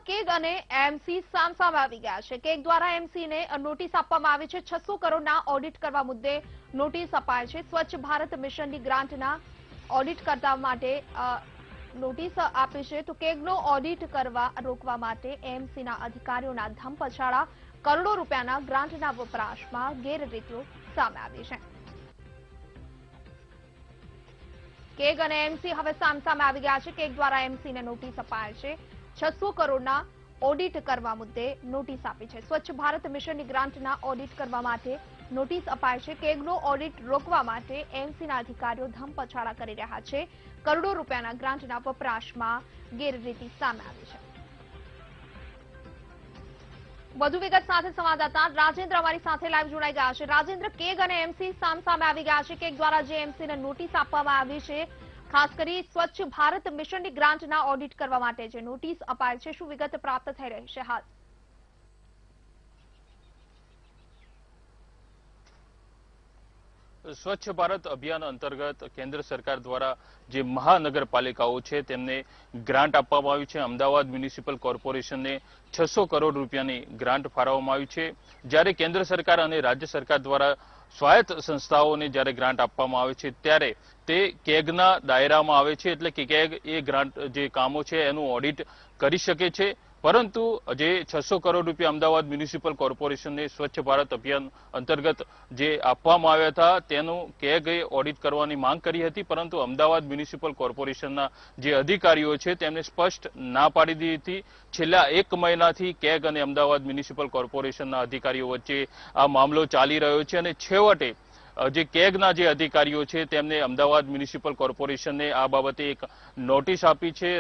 CAG અને MC સામસામે આવી ગયા છે। કેગ દ્વારા એમસીને નોટિસ આપવામાં આવી છે। 600 કરોડના ઓડિટ કરવા મુદ્દે નોટિસ અપાય છે। સ્વચ્છ ભારત મિશનની ગ્રાન્ટના ઓડિટ કરવા માટે નોટિસ આપી છે। તો કેગનો ઓડિટ કરવા રોકવા માટે એમસીના અધિકારીઓના ધમપછાડા, કરોડો રૂપિયાના ગ્રાન્ટના વપરાશમાં ગેરરીતિઓ સામે આવી છે। કેગ અને એમસી હવે સામસામે આવી ગયા છે। કેગ દ્વારા એમસીને નોટિસ અપાય છે। 600 કરોડના ઓડિટ કરવા મુદ્દે નોટિસ આપી છે। સ્વચ્છ ભારત મિશનની ગ્રાન્ટના ઓડિટ કરવા માટે નોટિસ અપાય છે। કેગનો ઓડિટ રોકવા માટે એમસીના અધિકારીઓ ધમપછાડા કરી રહ્યા છે। કરોડો રૂપિયાના ગ્રાન્ટના વપરાશમાં ગેરરીતિ સામે આવી છે। વધુ વિગત સાથે સંવાદદાતા રાજેન્દ્ર અમારી સાથે લાઈવ જોડાઈ ગયા છે। રાજેન્દ્ર, કેગ અને એમસી સામસામે આવી ગયા છે। કેગ દ્વારા જે એમસીને નોટિસ આપવામાં આવી છે, ખાસ કરી સ્વચ્છ ભારત મિશનની ગ્રાન્ટના ઓડિટ કરવા માટે જે નોટિસ અપાય છે, શું વિગત પ્રાપ્ત થઈ રહી છે હાલ? સ્વચ્છ ભારત અભિયાન અંતર્ગત કેન્દ્ર સરકાર દ્વારા જે મહાનગરપાલિકાઓ છે તેમને ગ્રાન્ટ આપવામાં આવી છે। અમદાવાદ મ્યુનિસિપલ કોર્પોરેશનને 600 કરોડ રૂપિયાની ગ્રાન્ટ ફાળવવામાં આવી છે। જ્યારે કેન્દ્ર સરકાર અને રાજ્ય સરકાર દ્વારા સ્વાયત્ત સંસ્થાઓને જ્યારે ગ્રાન્ટ આપવામાં આવે છે ત્યારે તે કેગના દાયરામાં આવે છે। એટલે કે કેગ એ ગ્રાન્ટ જે કામો છે એનું ઓડિટ કરી શકે છે। પરંતુ જે 600 કરોડ રૂપિયા અમદાવાદ મ્યુનિસિપલ કોર્પોરેશનને સ્વચ્છ ભારત અભિયાન અંતર્ગત જે આપવામાં આવ્યા હતા તેનું કેગે ઓડિટ કરવાની માંગ કરી હતી, પરંતુ અમદાવાદ મ્યુનિસિપલ કોર્પોરેશનના જે અધિકારીઓ છે તેમને સ્પષ્ટ ના પાડી દીધી હતી। છેલ્લા 1 મહિનાથી કેગ અને અમદાવાદ મ્યુનિસિપલ કોર્પોરેશનના અધિકારીઓ વચ્ચે આ મામલો ચાલી રહ્યો છે અને છેવટે જે કેગના જે અધિકારીઓ છે તેમને અમદાવાદ મ્યુનિસિપલ કોર્પોરેશનને આ બાબતે એક નોટિસ આપી છે।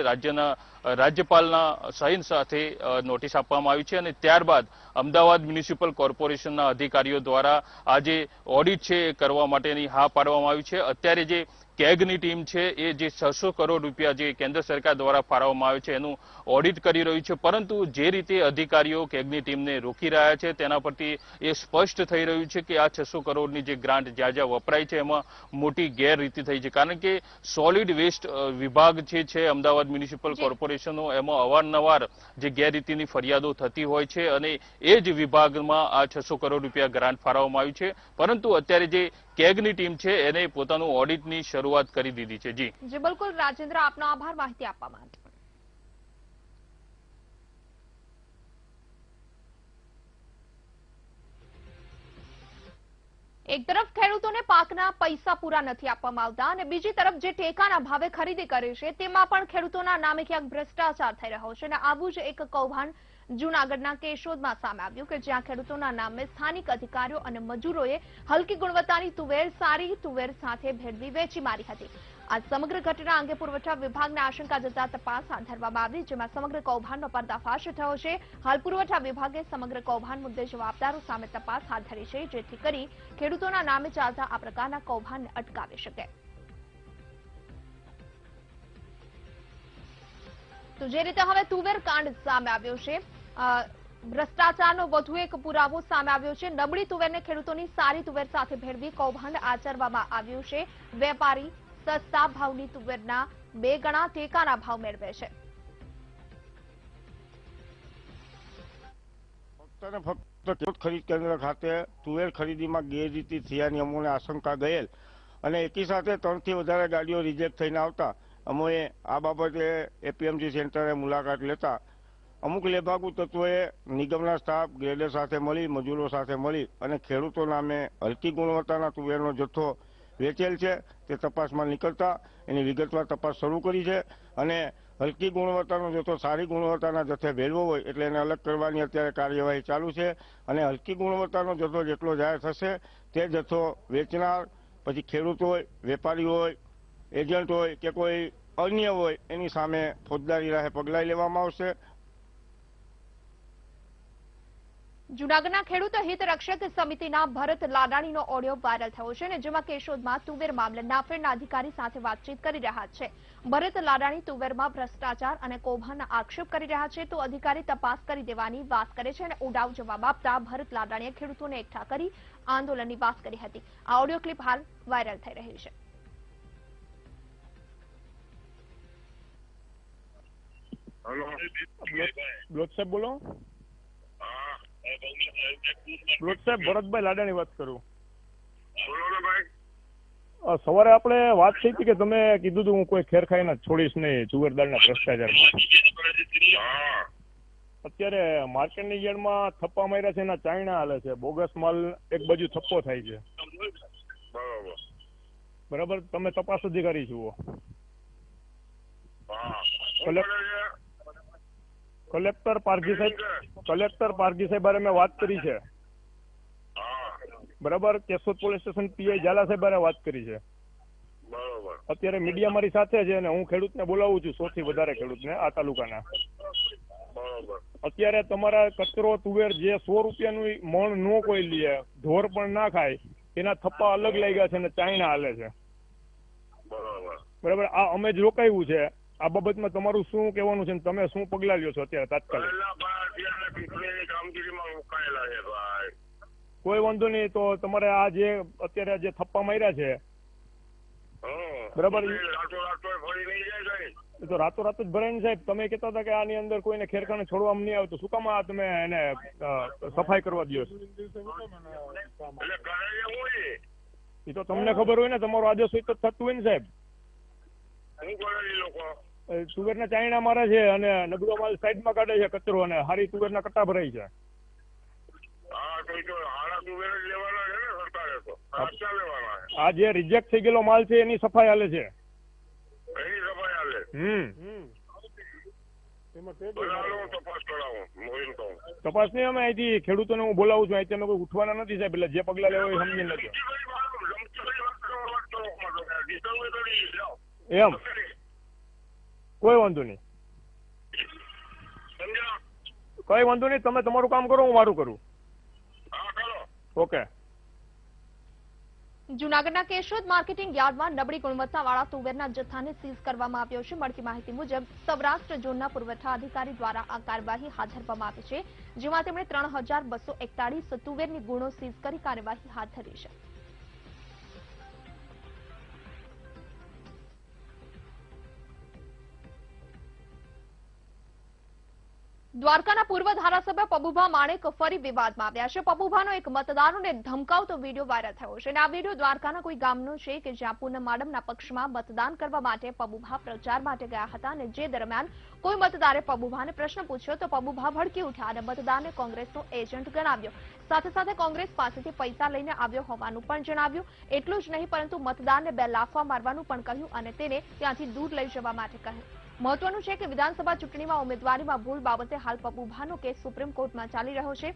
રાજ્યપાલના સહી સાથે નોટિસ આપવામાં આવી છે અને ત્યારબાદ અમદાવાદ મ્યુનિસિપલ કોર્પોરેશનના અધિકારીઓ દ્વારા આ જે ઓડિટ છે એ કરવા માટેની હા પાડવામાં આવી છે। અત્યારે જે કેગની ટીમ છે એ જે 600 કરોડ રૂપિયા જે કેન્દ્ર સરકાર દ્વારા ફાળવવામાં આવે છે એનું ઓડિટ કરી રહ્યું છે, પરંતુ જે રીતે અધિકારીઓ કેગની ટીમને રોકી રહ્યા છે તેના પરથી એ સ્પષ્ટ થઈ રહ્યું છે કે આ 600 કરોડની જે ગ્રાન્ટ જ્યાં જ્યાં વપરાય છે એમાં મોટી ગેરરીતિ થઈ છે। કારણ કે સોલિડ વેસ્ટ વિભાગ જે છે અમદાવાદ મ્યુનિસિપલ કોર્પોરેશનનો, એમાં અવારનવાર જે ગેરરીતિની ફરિયાદો થતી હોય છે અને એ જ વિભાગમાં આ 600 કરોડ રૂપિયા ગ્રાન્ટ ફાળવવામાં આવી છે। પરંતુ અત્યારે જે કેગની ટીમ છે એને પોતાનું ઓડિટની શરૂઆત કરી દીધી છે। જી બિલકુલ રાજેન્દ્ર, આપનો આભાર માહિતી આપવા માટે। એક તરફ ખેડૂતોને પાકના પૈસા પૂરા નથી આપવામાં આવતા અને બીજી તરફ જે ટેકાના ભાવે ખરીદી કરે છે તેમાં પણ ખેડૂતોના નામે ક્યાંક ભ્રષ્ટાચાર થઈ રહ્યો છે અને આવું જ એક કૌભાંડ જૂનાગઢના કેશોદમાં સામે આવ્યું કે જ્યાં ખેડૂતોના નામે સ્થાનિક અધિકારીઓ અને મજૂરોએ હલકી ગુણવત્તાની તુવેર સારી તુવેર સાથે ભેળવી વેચી મારી હતી। આ સમગ્ર ઘટના અંગે પુરવઠા વિભાગને આશંકા જતા તપાસ હાથ ધરવામાં આવી, જેમાં સમગ્ર કૌભાંડનો પર્દાફાશ થયો છે। હાલ પુરવઠા વિભાગે સમગ્ર કૌભાંડ મુદ્દે જવાબદારો સામે તપાસ હાથ ધરી છે, જેથી કરી ખેડૂતોના નામે ચાલતા આ પ્રકારના કૌભાંડને અટકાવી શકે। તો જે રીતે હવે તુવેર કાંડ સામે આવ્યો છે, ભ્રષ્ટાચારનો વધુ એક પુરાવો સામે આવ્યો છે। નબળી તુવેરને ખેડૂતોની સારી તુવેર સાથે ભેળવી કૌભાંડ આચરવામાં આવ્યું છે। વેપારી સસ્તા ભાવની તુવેરના 2 ગણા ટેકાના ભાવ મેળવે છે। ફક્ત ખેડૂત ખરીદ કેન્દ્ર ખાતે તુવેર ખરીદીમાં ગેરરીતિ થયાની અમોને આશંકા ગયેલ અને એકી સાથે 3 થી વધારે ગાડીઓ રિજેક્ટ થઈને આવતા અમોએ આ બાબતે એપીએમસી સેન્ટરે મુલાકાત લેતા અમુક લેભાગુ તત્વોએ નિગમના સ્ટાફ ગ્રેડર સાથે મળી, મજૂરો સાથે મળી અને ખેડૂતો નામે હલકી ગુણવત્તાના તુવેરનો જથ્થો વેચેલ છે તે તપાસમાં નીકળતા એની વિગતવાર તપાસ શરૂ કરી છે અને હલકી ગુણવત્તાનો જથ્થો સારી ગુણવત્તાના જથ્થે ભેળવો હોય એટલે એને અલગ કરવાની અત્યારે કાર્યવાહી ચાલુ છે અને હલકી ગુણવત્તાનો જથ્થો જેટલો જાહેર થશે તે જથ્થો વેચનાર, પછી ખેડૂત હોય, વેપારી હોય, એજન્ટ હોય કે કોઈ અન્ય હોય એની સામે ફોજદારી રાહે પગલાં લેવામાં આવશે। જૂનાગઢના ખેડૂત હિત રક્ષક સમિતિના ભરત લાડાણીનો ઓડિયો વાયરલ થયો છે અને જેમાં કેશોદમાં તુવેર મામલે નાફેડના અધિકારી સાથે વાતચીત કરી રહ્યા છે। ભરત લાડાણી તુવેરમાં ભ્રષ્ટાચાર અને કૌભાંડના આક્ષેપ કરી રહ્યા છે તો અધિકારી તપાસ કરી દેવાની વાત કરે છે અને ઉડાવ જવાબ આપતા ભરત લાડાણીએ ખેડૂતોને એકઠા કરી આંદોલનની વાત કરી હતી। આ ઓડિયો ક્લિપ હાલ વાયરલ થઈ રહી છે। બ્લોચ સાહેબ બોલો. બ્લોચ સાહેબ ભરતભાઈ લાડાની વાત કરું. સવારે આપણે વાત થઈ હતી કે તમે કીધું હતું હું કોઈ ખેરખાઈને છોડીશ નહીં જુવેરદારના ભ્રષ્ટાચારમાં. અત્યારે માર્કેટની યાર્ડમાં થપ્પા માર્યા છે એના ચાઇના હાલે છે, બોગસ માલ એક બાજુ થપ્પો થાય છે. બરાબર, તમે તપાસ અધિકારી જુઓ. કલેક્ટર પારઘી સાહેબ બારે મેં વાત કરી છે. બરાબર, Keshod police station PI Zala સાહેબ બારે વાત કરી છે. અત્યારે મીડિયા મારી સાથે છે અને હું ખેડૂતને બોલાવું છું, 100 થી વધારે ખેડૂતને આ તાલુકાના. અત્યારે તમારા કચરો તુવેર જે 100 રૂપિયાનું મણ નો કોઈ લે, ઢોર પણ ના ખાય, એના થપ્પા અલગ લાગ્યા છે અને ચાઇના હાલે છે. બરાબર, આ અમે જ રોકાયું છે. આ બાબતમાં તમારું શું કહેવાનું છે, તમે શું પગલાં લ્યો છો અત્યારે તાત્કાલિક? કોઈ વાંધો નહીં, તો તમારે આ જે અત્યારે જે થપ્પા માર્યા છે, બરાબર, એ તો રાતોરાત જ ભરાય ને સાહેબ. તમે કહેતા હતા કે આની અંદર કોઈને ખેરખાને છોડવામાં નહીં આવે, તો શું કામ આ તમે એને સફાઈ કરવા દો? એ તો તમને ખબર હોય ને, તમારો આદેશ હોય તો થતું હોય ને સાહેબ. તુવેરના ચાઇના મારે છે અને નબળો માલ સાઈડમાં કાઢે છે કચરો, અને હારી તુવેરના કટ્ટા ભરાય છે. આ જે રિજેક્ટ થઈ ગયેલો માલ છે એની સફાઈ હાલે છે. તપાસ નહીં, અમે અહીંથી ખેડૂતોને હું બોલાવું છું, અહીંથી અમે કોઈ ઉઠવાના નથી સાહેબ, એટલે જે પગલા લેવા હોય સમજી નથી. એમ કોઈ વાંધો નહીં, કઈ વાંધો નહીં, તમે તમારું કામ કરો, હું મારું કરું. ઓકે. જૂનાગઢના કેશોદ માર્કેટિંગ યાર્ડમાં નબળી ગુણવત્તાવાળા તુવેરના જથ્થાને સીઝ કરવામાં આવ્યો છે. મળતી માહિતી મુજબ સૌરાષ્ટ્ર ઝોનના પુરવઠા અધિકારી દ્વારા આ કાર્યવાહી હાથ ધરવામાં આવી છે, જેમાં તેમણે 3241 તુવેરની ગુણો સીઝ કરી કાર્યવાહી હાથ ધરી છે. દ્વારકાના પૂર્વ ધારાસભ્ય પબુભા માણેક ફરી વિવાદમાં આવ્યા છે. પબુભાનો એક મતદારોને ધમકાવતો વિડીયો વાયરલ થયો છે અને આ વિડીયો દ્વારકાના કોઈ ગામનો છે કે જ્યાં પૂનમ માડમના પક્ષમાં મતદાન કરવા માટે પબુભા પ્રચાર માટે ગયા હતા અને જે દરમિયાન કોઈ મતદારે પબુભાને પ્રશ્ન પૂછ્યો તો પબુભા ભડકી ઉઠ્યા અને મતદારને કોંગ્રેસનો એજન્ટ ગણાવ્યો. સાથે સાથે કોંગ્રેસ પાસેથી પૈસા લઈને આવ્યો હોવાનું પણ જણાવ્યું. એટલું જ નહીં પરંતુ મતદારને 2 લાફા મારવાનું પણ કહ્યું અને તેને ત્યાંથી દૂર લઈ જવા માટે કહ્યું. મહત્વનું છે કે વિધાનસભા ચૂંટણીમાં ઉમેદવારીમાં ભૂલ બાબતે હાલ પબુભાનો કેસ સુપ્રીમ કોર્ટમાં ચાલી રહ્યો છે.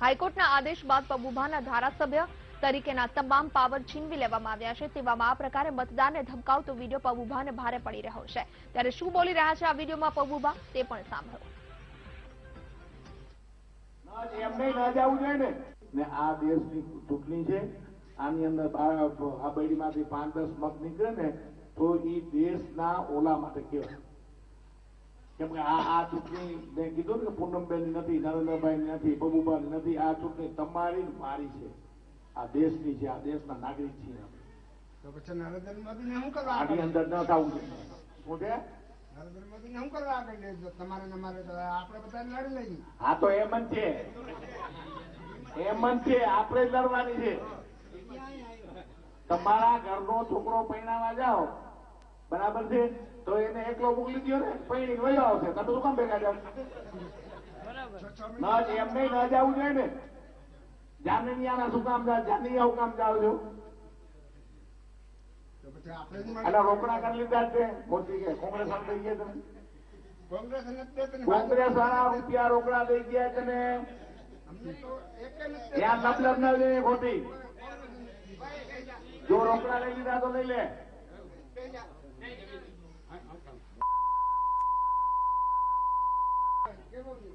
હાઈકોર્ટના આદેશ બાદ પબુભાના ધારાસભ્ય તરીકેના તમામ પાવર છીનવી લેવામાં આવ્યા છે. તેવામાં આ પ્રકારે મતદારને ધમકાવતો વિડીયો પબુભાને ભારે પડી રહ્યો છે. ત્યારે શું બોલી રહ્યા છે આ વિડીયોમાં પબુભા તે પણ સાંભળો. એમને ના જવું જોઈએ ને, આ દેશની ચૂંટણી છે, આની અંદર આ બેડીમાંથી 5-10 મત નીકળે ને તો એ દેશના ઓલા માટે કહેવાય. કેમ કે આ ચૂંટણી મેં કીધું ને પૂનમબેન નથી, નરેન્દ્રભાઈ નથી, પબુભાઈ નથી, આ ચૂંટણી તમારી મારી છે, આ દેશની છે, આ દેશના નાગરિક છીએ. તો પછી નરેન્દ્ર મોદીને શું કરવા આની અંદર ન થવું જોઈએ. શું છે? નરેન્દ્ર મોદીને શું કરવા આગળ લેજો? તમારે ને મારે તો આપણે બધા લડી લઈએ. હા તો એમ જ છે, આપણે જ લડવાની છે. તમારા ઘરનો છોકરો પૈણાવા જાઓ, બરાબર છે, તો એને એકલો મોકલી દો ને, પૈણી વયો આવશે. તમે શું કામ ભેગા જાવ? એમ નહીં, ન જવું જોઈએ ને. જાનનિયાના શું કામ જાવ? જાનનિયા શું કામ જાવ છો? એટલે રોકડા કરી લીધા છે મોદી કે કોંગ્રેસ લઈ ગયા તમે? કોંગ્રેસ વાળા રૂપિયા રોકડા લઈ ગયા તમે, ત્યાં મતલબ ન લઈને ખોટી. જો રોકડા લઈ લીધા તો લઈ લે.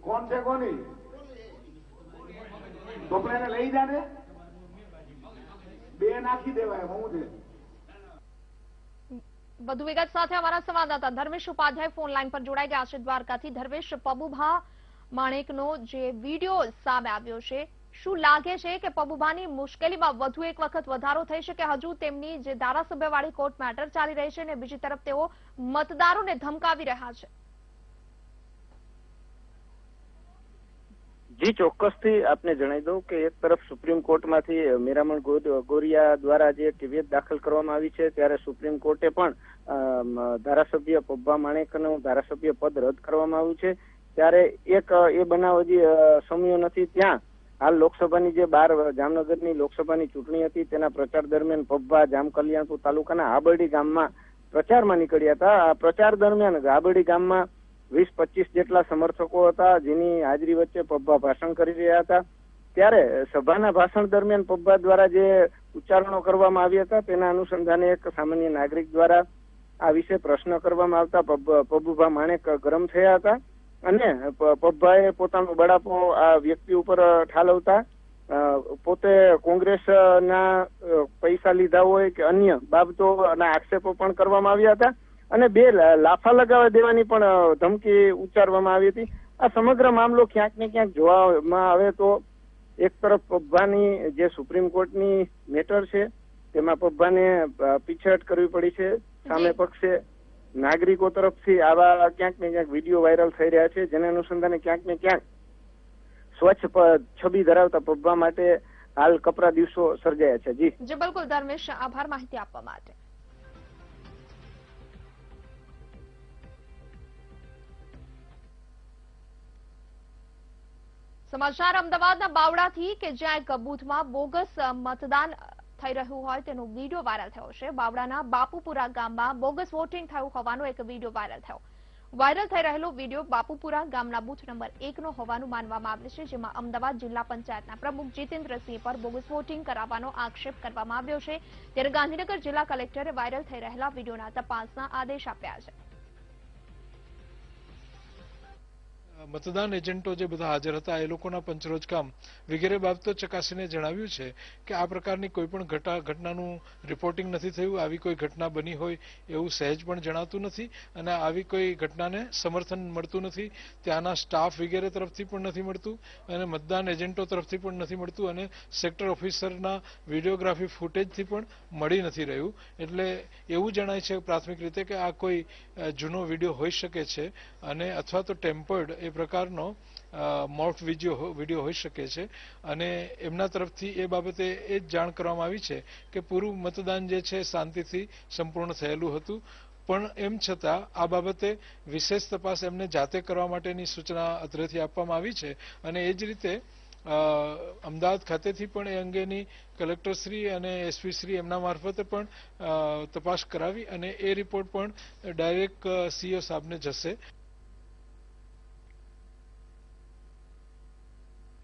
કોણ છે કોની? ચોપડાને લઈ જા ને, 2 નાખી દેવાય. હું છે વધુ વિગત સાથે અમારા સંવાદદાતા ધર્મેશ ઉપાધ્યાય ફોન લાઈન પર જોડાઈ ગયા છે દ્વારકાથી. ધર્મેશ, પબુભા માણેકનો જે વિડીયો સામે આવ્યો છે, શું લાગે છે કે પબુભાની મુશ્કેલીમાં વધુ એક વખત વધારો થઈ શકે? હજુ તેમની જે ધારાસભ્યવાળી કોર્ટ મેટર ચાલી રહી છે અને બીજી તરફ તેઓ મતદારોને ધમકાવી રહ્યા છે. જી ચોક્કસથી આપને જણાવી દઉં કે એક તરફ સુપ્રીમ કોર્ટમાંથી મેરામણ ગોરિયા દ્વારા જે કેવિયત દાખલ કરવામાં આવી છે, ત્યારે સુપ્રીમ કોર્ટે પણ ધારાસભ્ય પબ્બા માણેકનું ધારાસભ્ય પદ રદ કરવામાં આવ્યું છે. ત્યારે એક એ બનાવ હજી સમ્યો નથી. ત્યાં હાલ લોકસભાની જે 12 જામનગરની લોકસભાની ચૂંટણી હતી તેના પ્રચાર દરમિયાન પબ્બા જામકલ્યાણપુર તાલુકાના આબરડી ગામમાં પ્રચારમાં નીકળ્યા હતા. આ પ્રચાર દરમિયાન આબરડી ગામમાં 20-25 જેટલા સમર્થકો હતા, જેની હાજરી વચ્ચે પબ્બા ભાષણ કરી રહ્યા હતા. ત્યારે સભાના ભાષણ દરમિયાન પબ્બા દ્વારા જે ઉચ્ચારણો કરવામાં આવ્યા હતા તેના અનુસંધાને એક સામાન્ય નાગરિક દ્વારા આ વિશે પ્રશ્ન કરવામાં આવતા પબ્બા માણેક ગરમ થયા હતા અને પબ્બાએ પોતાનો બળાપો આ વ્યક્તિ ઉપર ઠાલવતા પોતે કોંગ્રેસના પૈસા લીધા હોય કે અન્ય બાબતોના આક્ષેપો પણ કરવામાં આવ્યા હતા અને 2 લાફા લગાવવા દેવાની પણ ધમકી ઉચ્ચારવામાં આવી હતી. આ સમગ્ર મામલો ક્યાંક ને ક્યાંક જોવામાં આવે તો એક તરફ પબ્બાની જે સુપ્રીમ કોર્ટની મેટર છે તેમાં પબ્બાને પીછેહટ કરવી પડી છે. સામે પક્ષે નાગરિકો તરફથી આવા ક્યાંક ને ક્યાંક વિડીયો વાયરલ થઈ રહ્યા છે, જેને અનુસંધાને ક્યાંક ને ક્યાંક સ્વચ્છ છબી ધરાવતા પબ્બા માટે હાલ કપરા દિવસો સર્જાયા છે. જી બિલકુલ ધર્મેશ, આભાર માહિતી આપવા માટે. સમાચાર અમદાવાદના બાવડાથી કે જ્યાં એક બૂથમાં બોગસ મતદાન થઈ રહ્યું હોય તેનો વિડીયો વાયરલ થયો છે. બાવડાના બાપુપુરા ગામમાં બોગસ વોટિંગ થયું હોવાનો એક વિડીયો વાયરલ થયો. વાયરલ થઈ રહેલો વિડીયો બાપુપુરા ગામના બૂથ નંબર 1 નો હોવાનું માનવામાં આવે છે, જેમાં અમદાવાદ જિલ્લા પંચાયતના પ્રમુખ જીતેન્દ્રસિંહ પર બોગસ વોટિંગ કરાવવાનો આક્ષેપ કરવામાં આવ્યો છે. ત્યારે ગાંધીનગર જિલ્લા કલેક્ટરે વાયરલ થઈ રહેલા વિડીયોના તપાસના આદેશ આપ્યા છે. મતદાન એજન્ટો જે બધા હાજર હતા એ લોકોના પંચરોજ કામ વગેરે બાબતો ચકાસીને જણાવ્યું છે કે આ પ્રકારની કોઈ પણ ઘટનાનું રિપોર્ટિંગ નથી થયું, આવી કોઈ ઘટના બની હોય એવું સહેજ પણ જણાતું નથી અને આવી કોઈ ઘટનાને સમર્થન મળતું નથી. ત્યાંના સ્ટાફ વગેરે તરફથી પણ નથી મળતું અને મતદાન એજન્ટો તરફથી પણ નથી મળતું અને સેક્ટર ઓફિસરના વિડીયોગ્રાફી ફૂટેજથી પણ મળી નથી રહ્યું. એટલે એવું જણાય છે પ્રાથમિક રીતે કે આ કોઈ જૂનો વિડીયો હોઈ શકે છે અને અથવા તો ટેમ્પર્ડ એ પ્રકારનો મોર્ફ વિડીયો હોઈ શકે છે અને એમના તરફથી એ બાબતે એ જ જાણ કરવામાં આવી છે કે પૂરું મતદાન જે છે શાંતિથી સંપૂર્ણ થયેલું હતું. પણ એમ છતાં આ બાબતે વિશેષ તપાસ એમને જાતે કરવા માટેની સૂચના અત્રેથી આપવામાં આવી છે અને એ જ રીતે અમદાવાદ ખાતેથી પણ એ અંગેની કલેક્ટરશ્રી અને એસપીશ્રી એમના મારફતે પણ તપાસ કરાવી અને એ રિપોર્ટ પણ ડાયરેક્ટ સીઓ સાહેબને જશે.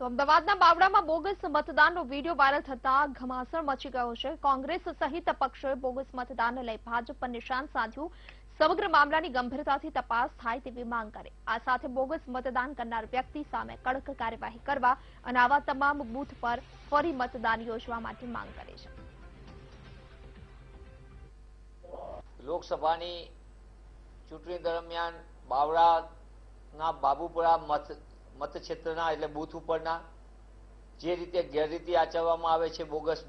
તો અમદાવાદના બાવડામાં બોગસ મતદાનનો વિડીયો વાયરલ થતા ઘમાસાણ મચી ગયો છે. કોંગ્રેસ સહિત પક્ષોએ બોગસ મતદાનને લઈ ભાજપ પર નિશાન સાધ્યું. સમગ્ર મામલાની ગંભીરતાથી તપાસ થાય તેવી માંગ કરી. આ સાથે બોગસ મતદાન કરનાર વ્યક્તિ સામે કડક કાર્યવાહી કરવા અને આવા તમામ બૂથ પર ફરી મતદાન યોજવા માટે માંગ કરી છે. લોકસભાની ચૂંટણી દરમિયાન બાવડાના બાબુપુરા મતક્ષેત્રના એટલે બૂથ ઉપરના જે રીતે ગેરરીતિ આચરવામાં આવે છે, બોગસ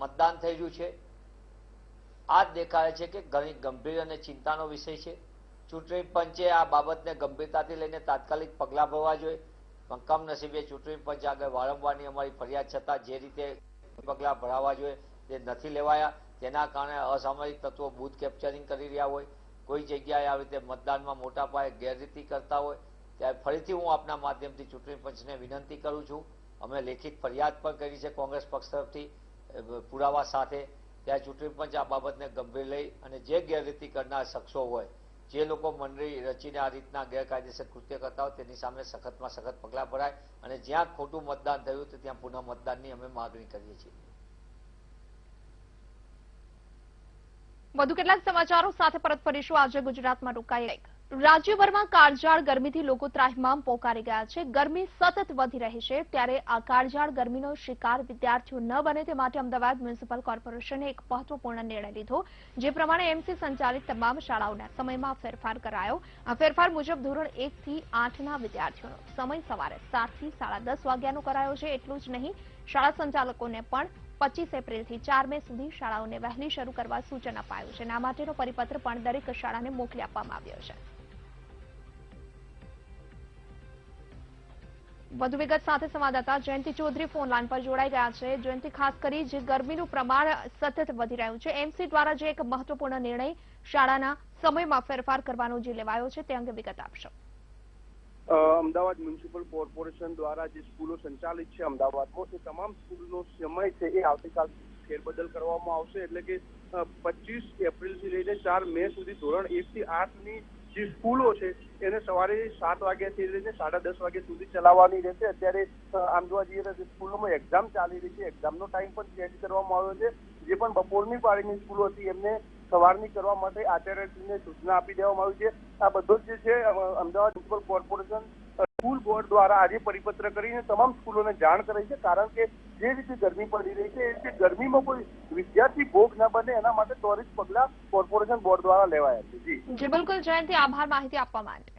મતદાન થઈ રહ્યું છે, આ જ દેખાડે છે કે ઘણી ગંભીર અને ચિંતાનો વિષય છે. ચૂંટણી પંચે આ બાબતને ગંભીરતાથી લઈને તાત્કાલિક પગલાં ભરવા જોઈએ. કમનસીબે ચૂંટણી પંચ આગળ વારંવારની અમારી ફરિયાદ છતાં જે રીતે પગલાં ભરાવા જોઈએ તે નથી લેવાયા. તેના કારણે અસામરિક તત્વો બૂથ કેપ્ચરિંગ કરી રહ્યા હોય, કોઈ જગ્યાએ આવી રીતે મતદાનમાં મોટા પાયે ગેરરીતિ કરતા હોય, ત્યારે ફરીથી હું આપના માધ્યમથી ચૂંટણી પંચને વિનંતી કરું છું. અમે લેખિત ફરિયાદ પણ કરી છે કોંગ્રેસ પક્ષ તરફથી પુરાવા સાથે. ત્યારે ચૂંટણી પંચ આ બાબતને ગંભીર લઈ અને જે ગેરરીતિ કરનાર શખ્સો હોય, જે લોકો મંડળી રચીને આ રીતના ગેરકાયદેસર કૃત્ય કરતા હોય તેની સામે સખતમાં સખત પગલાં ભરાય અને જ્યાં ખોટું મતદાન થયું તો ત્યાં પુનઃ મતદાનની અમે માગણી કરીએ છીએ. વધુ કેટલાક સમાચારો સાથે પરત ફરીશું. આજે ગુજરાતમાં રોકાઈ રાજ્યભરમાં કાળઝાળ ગરમીથી લોકો ત્રાહિમામ પોકારી ગયા છે. ગરમી સતત વધી રહી છે, ત્યારે આ કાળઝાળ ગરમીનો શિકાર વિદ્યાર્થીઓ ન બને તે માટે અમદાવાદ મ્યુનિસિપલ કોર્પોરેશને એક મહત્વપૂર્ણ નિર્ણય લીધો, જે પ્રમાણે એમસી સંચાલિત તમામ શાળાઓના સમયમાં ફેરફાર કરાયો. આ ફેરફાર મુજબ ધોરણ 1 થી 8ના વિદ્યાર્થીઓનો સમય સવારે 7 થી 10:30 વાગ્યાનો કરાયો છે. એટલું જ નહીં, શાળા સંચાલકોને પણ 25 એપ્રિલથી 4 મે સુધી શાળાઓને વહેલી શરૂ કરવા સૂચન અપાયું છે. આ માટેનો પરિપત્ર પણ દરેક શાળાને મોકલી આપવામાં આવ્યો છે. વધુ વિગત સાથે સંવાદદાતા જયંતિ ચૌધરી ફોન લાઈન પર જોડાઈ ગયા છે. જયંતિ, ખાસ કરી જે ગરમીનું પ્રમાણ સતત વધી રહ્યું છે, એમસી દ્વારા જે એક મહત્વપૂર્ણ નિર્ણય શાળાના સમયમાં ફેરફાર કરવાનો જે લેવાયો છે તે અંગે વિગત આપશો. અમદાવાદ મ્યુનિસિપલ કોર્પોરેશન દ્વારા જે સ્કૂલો સંચાલિત છે અમદાવાદમાં, એ તમામ સ્કૂલનો સમય છે એ આવતીકાલ ફેરબદલ કરવામાં આવશે. એટલે કે 25 એપ્રિલથી લઈને 4 મે સુધી ધોરણ 1 થી 8ની જે સ્કૂલો છે એને સવારે 7 વાગ્યાથી લઈને 10:30 વાગ્યા સુધી ચલાવવાની રહેશે. અત્યારે આમ જોવા જઈએ તો સ્કૂલોમાં એક્ઝામ ચાલી રહી છે, એક્ઝામનો ટાઈમ પણ ચેન્જ કરવામાં આવ્યો છે. જે પણ બપોરની પાળીની સ્કૂલો હતી એમને સવારની કરવા માટે આચાર્યશ્રીને સૂચના આપી દેવામાં આવી છે. આ બધું જ જે છે Ahmedabad municipal corporation school board દ્વારા આજે પરિપત્ર કરીને તમામ સ્કૂલોને જાણ કરી છે. કારણ કે જે રીતે ગરમી પડી રહી છે એ રીતે ગરમીમાં કોઈ વિદ્યાર્થી ભોગ ન બને એના માટે ત્વરિત પગલાં કોર્પોરેશન બોર્ડ દ્વારા લેવાયા છે. જી બિલકુલ જયંતિ, આભાર માહિતી આપવા માટે.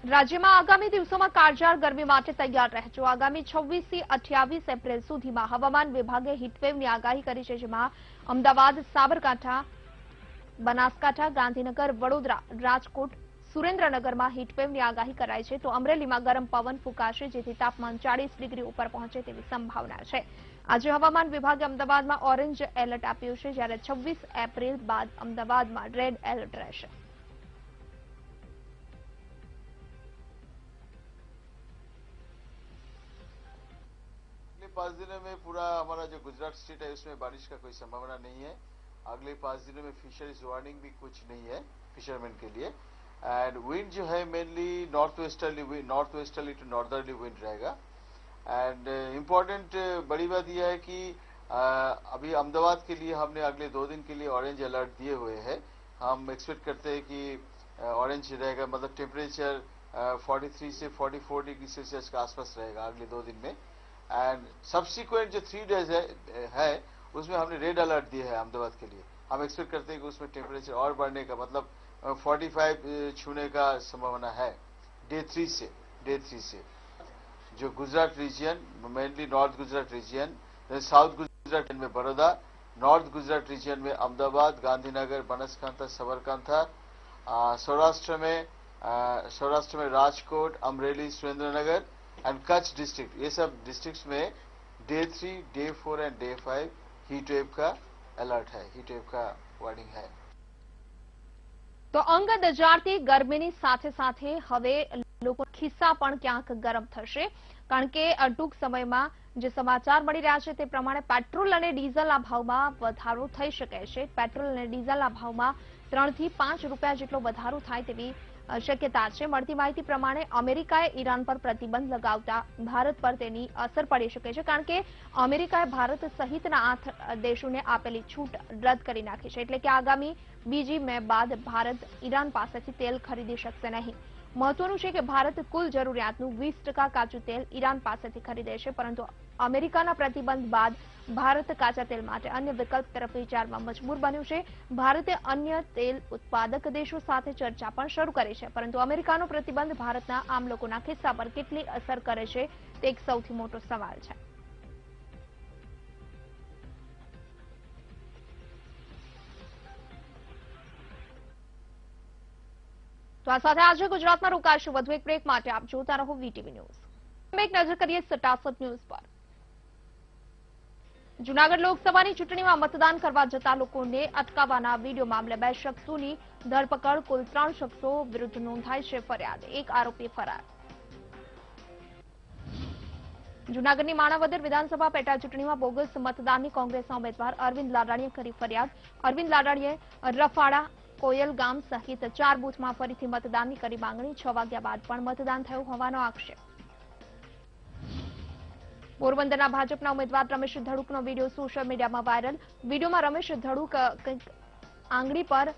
રાજ્યમાં આગામી દિવસોમાં કાળઝાળ ગરમી માટે તૈયાર રહેજો. આગામી 26 થી 28 એપ્રિલ સુધીમાં હવામાન વિભાગે હીટવેવની આગાહી કરી છે, જેમાં અમદાવાદ, સાબરકાંઠા, બનાસકાંઠા, ગાંધીનગર, વડોદરા, રાજકોટ, સુરેન્દ્રનગરમાં હીટવેવની આગાહી કરાઈ છે. તો અમરેલીમાં ગરમ પવન ફૂંકાશે, જેથી તાપમાન 40 ડિગ્રી ઉપર પહોંચે તેવી સંભાવના છે. આજે હવામાન વિભાગે અમદાવાદમાં ઓરેન્જ એલર્ટ આપ્યું છે, જ્યારે 26 એપ્રિલ બાદ અમદાવાદમાં રેડ એલર્ટ રહેશે. 5 दिनों में पूरा हमारा जो गुजरात स्टेट है उसमें बारिश का कोई संभावना नहीं है. अगले 5 दिनों में फिशरीज वार्निंग भी कुछ नहीं है फिशरमैन के लिए. एंड विंड जो है mainly north westerly to northerly wind रहेगा. एंड इम्पोर्टेंट बड़ी बात यह है कि अभी अहमदाबाद के लिए हमने अगले 2 दिन के लिए ऑरेंज अलर्ट दिए हुए हैं. हम एक्सपेक्ट करते हैं कि ऑरेंज रहेगा, मतलब टेम्परेचर 43 से 44 डिग्री सेल्सियस के आसपास रहेगा अगले 2 दिन में. एंड सब्सिक्वेंट जो 3 डेज है उसमें हमने रेड अलर्ट दिया है अहमदाबाद के लिए. हम एक्सपेक्ट करते हैं कि उसमें टेम्परेचर और बढ़ने का, मतलब 45 छूने का संभावना है डे 3 से. जो Gujarat region, mainly north Gujarat region, south Gujarat में बड़ौदा, नॉर्थ गुजरात रीजन में अहमदाबाद, गांधीनगर, बनासकांठा, साबरकांठा, सौराष्ट्र में राजकोट, अमरेली, सुरेंद्रनगर एंड कच्छ डिस्ट्रिक्ट, ये सब डिस्ट्रिक्ट्स में day 3, day 4 and day 5 heat wave का अलर्ट है, हीट वेव का वार्निंग है. તો અંગ દજાડતી ગરમીની સાથે સાથે હવે લોકો ખિસ્સા પણ ક્યાંક ગરમ થશે, કારણ કે ટૂંક સમયમાં જે સમાચાર મળી રહ્યા છે તે પ્રમાણે પેટ્રોલ અને ડીઝલના ભાવમાં વધારો થઈ શકે છે. પેટ્રોલ અને ડીઝલના ભાવમાં 3 થી 5 રૂપિયા જેટલો વધારો થાય તેવી શક્યતા છે. મળતી માહિતી પ્રમાણે અમેરિકાએ ઈરાન પર પ્રતિબંધ લગાવતા ભારત પર તેની અસર પડી શકે છે, કારણ કે અમેરિકાએ ભારત સહિતના 8 દેશોને આપેલી છૂટ રદ કરી નાખી છે. એટલે કે આગામી 2 મે બાદ ભારત ઈરાન પાસેથી તેલ ખરીદી શકશે નહીં. મહત્વનું છે કે ભારત કુલ જરૂરિયાતનું 20% કાચું તેલ ઈરાન પાસેથી ખરીદે છે, પરંતુ અમેરિકાના પ્રતિબંધ બાદ ભારત કાચા તેલ માટે અન્ય વિકલ્પ તરફ વિચારવા મજબૂર બન્યું છે. ભારતે અન્ય તેલ ઉત્પાદક દેશો સાથે ચર્ચા પણ શરૂ કરી છે, પરંતુ અમેરિકાનો પ્રતિબંધ ભારતના આમ લોકોના ખિસ્સા પર કેટલી અસર કરે છે તે એક સૌથી મોટો સવાલ છે. તો આ સાથે આજે ગુજરાતમાં રોકાશું. વધુ એક બ્રેક માટે આપ જોતા રહો વીટીવી ન્યૂઝ. એક નજર કરીએ સટાસટ ન્યૂઝ પર. જૂનાગઢ લોકસભાની ચૂંટણીમાં મતદાન કરવા જતા લોકોને અટકાવવાના વિડીયો મામલે 2 શખ્સોની ધરપકડ. કુલ 3 શખ્સો વિરુદ્ધ નોંધાઈ છે ફરિયાદ. 1 આરોપી ફરાર. જૂનાગઢની માણાવદર વિધાનસભા પેટા ચૂંટણીમાં બોગસ મતદાનની કોંગ્રેસના ઉમેદવાર અરવિંદ લાડાણીએ કરી ફરિયાદ. અરવિંદ લાડાણીએ રફાડા, કોયલ ગામ સહિત 4 બૂથમાં ફરીથી મતદાનની કરી માંગણી. 6 વાગ્યા બાદ પણ મતદાન થયું હોવાનો આક્ષેપ. પોરબંદરના ભાજપના ઉમેદવાર રમેશ ધડુકનો વિડીયો સોશિયલ મીડિયામાં વાયરલ. વિડીયોમાં રમેશ ધડુક કંઈક આંગળી પર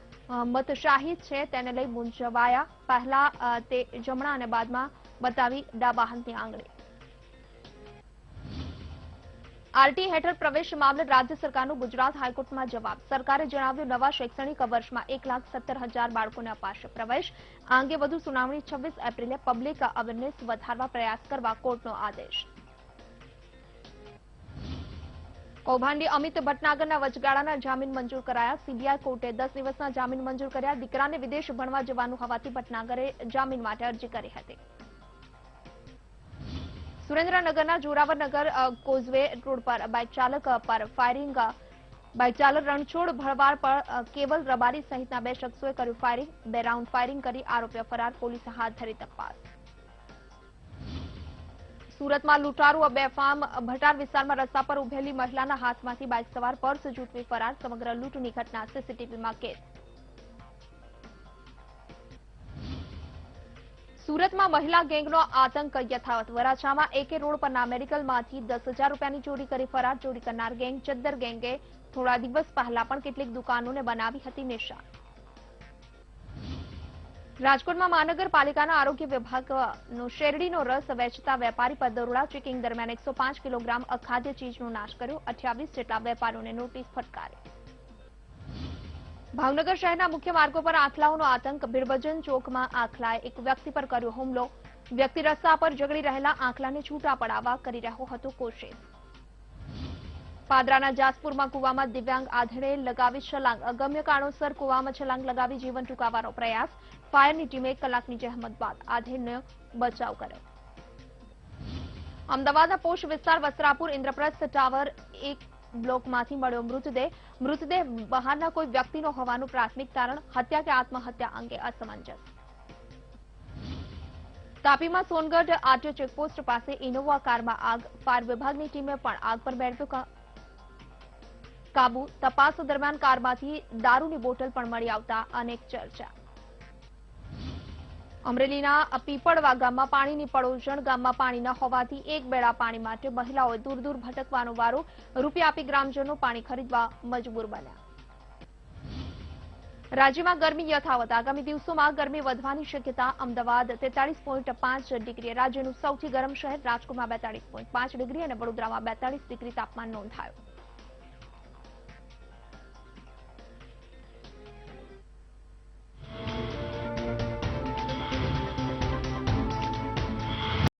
મતશાહી છે તેને લઈ મૂંઝવાયા. પહેલા તે જમણા અને બાદમાં બતાવી ડાબા હાથની આંગળી. આરટી હેઠળ પ્રવેશ મામલે રાજ્ય સરકારનો ગુજરાત હાઈકોર્ટમાં જવાબ. સરકારે જણાવ્યું નવા શૈક્ષણિક વર્ષમાં 1,17,000 બાળકોને અપાશે પ્રવેશ. આ અંગે વધુ સુનાવણી 26 એપ્રિલે પબ્લિક અવેરનેસ વધારવા પ્રયાસ કરવા કોર્ટનો આદેશ. કૌભાંડી અમિત ભટનાગરના વચગાળાના જામીન મંજૂર કરાયા. સીબીઆઈ કોર્ટે 10 દિવસના જામીન મંજૂર કર્યા. દીકરાને વિદેશ ભણવા જવાનું હોવાથી ભટનાગરે જામીન માટે અરજી કરી હતી. સુરેન્દ્રનગરના જોરાવરનગર કોઝવે રોડ પર બાઇક ચાલક પર ફાયરિંગ. બાઇક ચાલક રણછોડ ભરવાડ પર કેવલ રબારી સહિતના 2 શખ્સોએ કર્યું ફાયરિંગ. 2 રાઉન્ડ ફાયરિંગ કરી આરોપીઓ ફરાર. પોલીસે હાથ ધરી તપાસ. સુરતમાં લૂંટારૂ બેફામ. ભટાર વિસ્તારમાં રસ્તા પર ઉભેલી મહિલાના હાથમાંથી બાઇક સવાર પર્સ જૂંટવી ફરાર. સમગ્ર લૂંટની ઘટના સીસીટીવીમાં કેદ. સુરતમાં મહિલા ગેંગનો આતંક યથાવત. વરાછામાં એકે રોડ પરના મેડિકલમાંથી 10,000 રૂપિયાની ચોરી કરી ફરાર. ચોરી કરનાર ગેંગ ચદ્દર ગેંગે થોડા દિવસ પહેલા પણ કેટલીક દુકાનોને બનાવી હતી નિશાન. રાજકોટમાં મહાનગરપાલિકાના આરોગ્ય વિભાગનો શેરડીનો રસ વેચતા વેપારી પર દરોડા. ચેકિંગ દરમિયાન 105 કિલોગ્રામ અખાદ્ય ચીજનો નાશ કર્યો. 28 જેટલા વેપારીઓને નોટિસ ફટકારી. ભાવનગર શહેરના મુખ્ય માર્ગો પર આખલાઓનો આતંક. ભીડભજન ચોકમાં આખલાએ એક વ્યક્તિ પર કર્યો હુમલો. વ્યક્તિ રસ્તા પર ઝઘડી રહેલા આખલાને છૂટા પડાવવા કરી રહ્યો હતો કોશિશ. પાદરાના જાસપુરમાં કુવામાં દિવ્યાંગ આધેડે લગાવી છલાંગ. અગમ્ય કારણોસર કુવામાં છલાંગ લગાવી જીવન ટૂંકાવવાનો પ્રયાસ. ફાયરની ટીમે 1 કલાકની જહેમત બાદ આધેડનો બચાવ કર્યો. અમદાવાદના પોશ વિસ્તાર વસ્ત્રાપુર ઇન્દ્રપ્રસ્થ ટાવર 1 બ્લોકમાંથી મળ્યો મૃતદેહ. મૃતદેહ બહારના કોઈ વ્યક્તિનો હોવાનું પ્રાથમિક તારણ. હત્યા કે આત્મહત્યા અંગે અસમંજસ. તાપીમાં સોનગઢ આરટીઓ ચેકપોસ્ટ પાસે ઇનોવા કારમાં આગ. ફાયર વિભાગની ટીમે પણ આગ પર મેળવ્યો કાબુ. તપાસ દરમિયાન કારમાંથી દારૂની બોટલ પણ મળી આવતા અનેક ચર્ચા. અમરેલીના પીપળવા ગામમાં પાણીની પડોજણ. ગામમાં પાણી ન હોવાથી એક બેડા પાણી માટે મહિલાઓએ દૂર દૂર ભટકવાનો વારો. રૂપિયા આપી ગ્રામજનો પાણી ખરીદવા મજબૂર બન્યા. રાજ્યમાં ગરમી યથાવત. આગામી દિવસોમાં ગરમી વધવાની શક્યતા. અમદાવાદ 43.5 ડિગ્રી રાજ્યનું સૌથી ગરમ શહેર. રાજકોટમાં 42.5 ડિગ્રી અને વડોદરામાં 42 ડિગ્રી તાપમાન નોંધાયું.